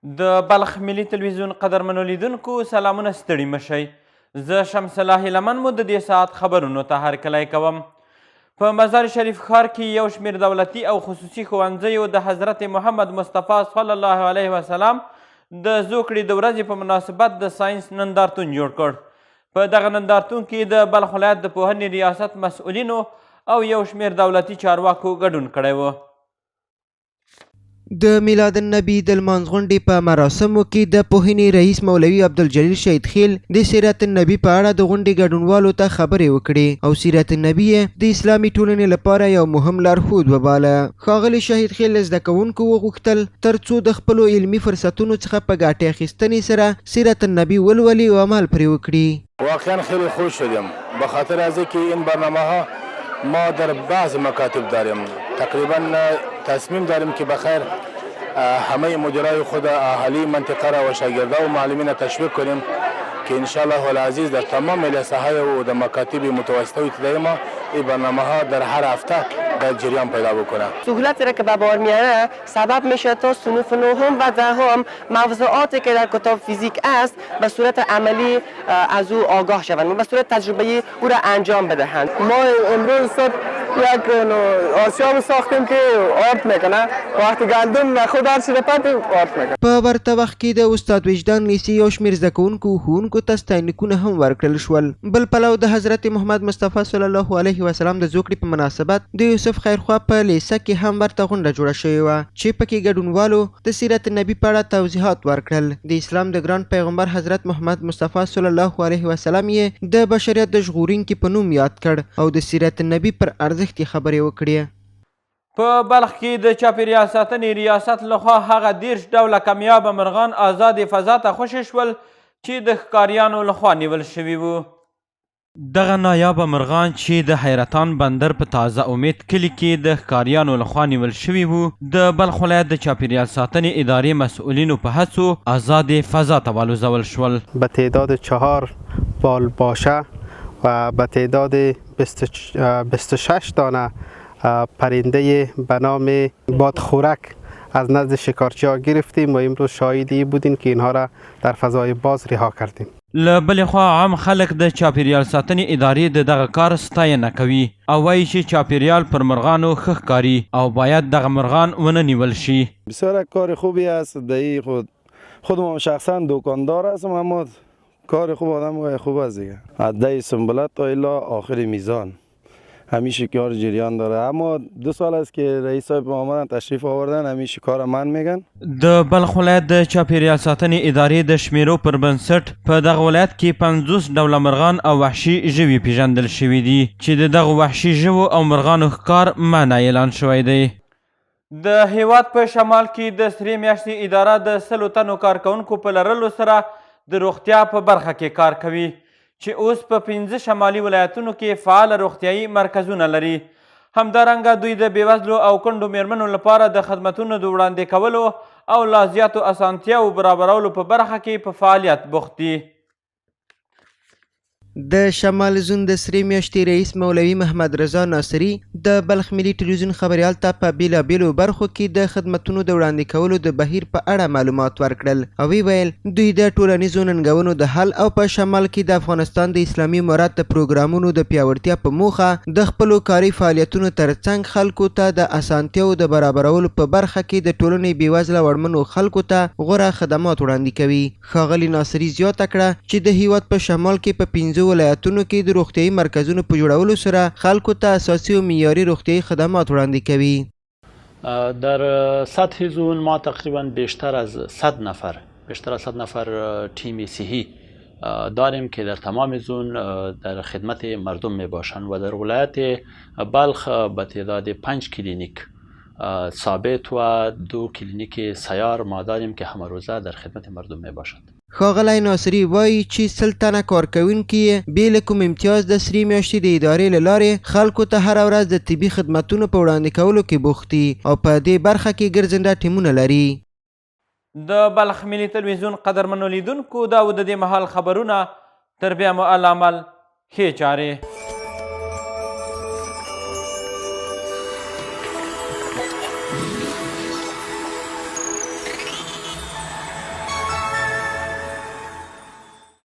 د بلخ ملي تلویزیون قدرمنو لیدونکو سلامونه ستړي مشئ. زه شمس الله لمن مو د دې ساعت خبرونو ته هرکلی کوم. په مزار شریف ښار کې یو شمېر دولتي او خصوصي ښوونځیو د حضرت محمد مصطفی صلی الله علیه وسلم د زوکړې د ورځې په مناسبت د ساینس نندارتون جوړ کړ. په دغه نندارتون کې د بلخ ولایت د پوهنې ریاست مسؤلینو او یو شمېر دولتي چارواکو ګډون کړی و. د میلاد النبی د لمانځغونډې په مراسمو کې د پوهنې رئیس مولوي عبدالجلیل شهید خیل د سیرت النبي په اړه د غونډې ګډونوالو ته خبرې وکړې او سیرت النبي یې د اسلامي ټولنې لپاره یو مهم لارښود وباله. ښاغلي شهید خیل له زده کوونکو وغوښتل تر څو د خپلو علمي فرصتونو څخه په ګټې اخیستنې سره سیرت النبی ولولي او عمل پرې وکړي. واقعا خیلی خوش شدیم به خاطر از اینکه این برنامه ها ما در بعض مکاتب داریم. تقریبا تصمیم داریم که بخیر همه مدیرای خود اهالی منطقه را و شاگردان و معلمین تشویق کنیم که انشاءالله العزیز در تمام لیسه‌های و در مکاتب متوسطه و ابتدایی ما این برنامه ها در هر هفته در جریان پیدا بکنه. سهولتی را که به بار میاره سبب میشه تا صنوف نهم و دهم موضوعاتی که در کتاب فیزیک است به صورت عملی از او آگاه شوند و به صورت تجربی او را انجام بدهند. ما امروز صبح یک آسیاب ساختیم که آرت میکنه. وقتی گندم خود هر چی رپد آرت میکنه. په ورته وخت کې د استاد وجدان لیسې یو شمېر زده کوونکو ښوونکو ته ستاینلیکونه هم ورکړل شول. بل پلو د حضرت محمد مصطفی صلی الله علیه وسلم د زوکړې په مناسبت د یوسف خیرخوا په لیسه کې هم ورته غونډه جوړه شوې وه چې پکې ګډونوالو د سیرت النبي په اړه توضیحات ورکړل. د اسلام د ګران پیغمبر حضرت محمد مصطفی صلی الله علیه وسلم یې د بشریت د ژغورونکي په نوم یاد کړ او د سیرت النبي پر ارزښت یې خبرې وکړې. په بلخ کې د چاپیریال ساتنې ریاست لخوا هغه 30 ډوله کمیابه مرغان آزادې فضا ته خوشي شول چې د ښکاریانو لخوا نیول شوي وو. دغه نایابه مرغان چې د حیرتان بندر په تازه امید کلي کې د ښکاریانو لخوا نیول شوي وو د بلخ ولایت د چاپیریال ساتنې ادارې مسؤلینو په هڅو آزادې فضا ته والوزول شول. به تعداد 4 بالباشه و به تعداد 26 دانه پرنده به نام بادخورک از نزد شکارچی ها گرفتیم و امروز شاهدی بودیم که اینها را در فضای باز رها کردیم. له بلې خوا عام خلک د چاپیریال ساتنې ادارې د دغه کار ستاینه کوي او وایي چې چاپیریال پر مرغانو ښه ښکاري او باید دغه مرغان ونه نیول شي. بسیار کار خوبی است. دهی خودم شخصا دکاندار هستم اما کار خوب آدم خوب است دیگه. از ده سنبلت تا الی آخر میزان همیشه کار جریان داره. اما 2 سال است که رئیس صاحب آمدن تشریف آوردن همیشه کار من میگن. د بلخ ولایت د چاپیریال ساتنې ادارې د شمیرو پر بنسټ په دغه ولایت کې 50 ډوله مرغان او وحشي ژوي پیژندل شوي دي چې د دغه وحشي ژوو او مرغانو ښکار منع اعلان شوی دی. د هیواد په شمال کې د سرې میاشتې اداره د 100 تنو کارکوونکو په لرلو سره د روغتیا په برخه کې کار کوي چې اوس په 15 شمالي ولایتونو کې فعال روغتیایي مرکزونه لري. همدارنګه دوی د بېوزلو او کونډو میرمنو لپاره د خدمتونو د وړاندې کولو او لا زیاتو اسانتیاو برابرولو په برخه کې په فعالیت بوخت دي. د شمال زون د سرې میاشتې رئیس مولوي محمد رضا ناصري د بلخ ملي ټلویزیون خبریال ته په بیلابیلو برخو کې د خدمتونو د وړاندې کولو د بهیر په اړه معلومات ورکړل او ویل دوی د ټولنیزو ننګونو د حل او په شمال کې د افغانستان د اسلامي امارت د پروګرامونو د پیاوړتیا په موخه د خپلو کاري فعالیتونو ترڅنګ خلکو ته د اسانتیاو د برابرولو په برخه کې د ټولنې بېوزله وړمنو خلکو ته غوره خدمات وړاندې کوي. ښاغلي ناصري زیاته کړه چې د هیواد په شمال کې په 15 ولایتونو کې د روغتیایي مرکزونو په جوړولو سره خلکو ته اساسي او معیاري روغتیایي خدمات وړاندې کوي. در سطح زون ما تقریبا بیشتر از 100 نفر تیم صحی داریم که در تمام زون در خدمت مردم می باشند و در ولایت بلخ به تعداد 5 کلینیک ثابت و 2 کلینیک سیار ما داریم که همه روزه در خدمت مردم می باشند. ښاغلی ناصري وایي چې 100 تنه کارکوونکي یې بې له کوم امتیاز د سرې میاشتې د ادارې له لارې خلکو ته هره ورځ د طبي خدمتونو په وړاندې کولو کې بوخت دي او په دې برخه کې ګرځنده ټیمونه لري. د بلخ ملي تلویزیون قدرمنو لیدونکو دا و د دې مهال خبرونه. تر بیا مو العمل ښې چارې.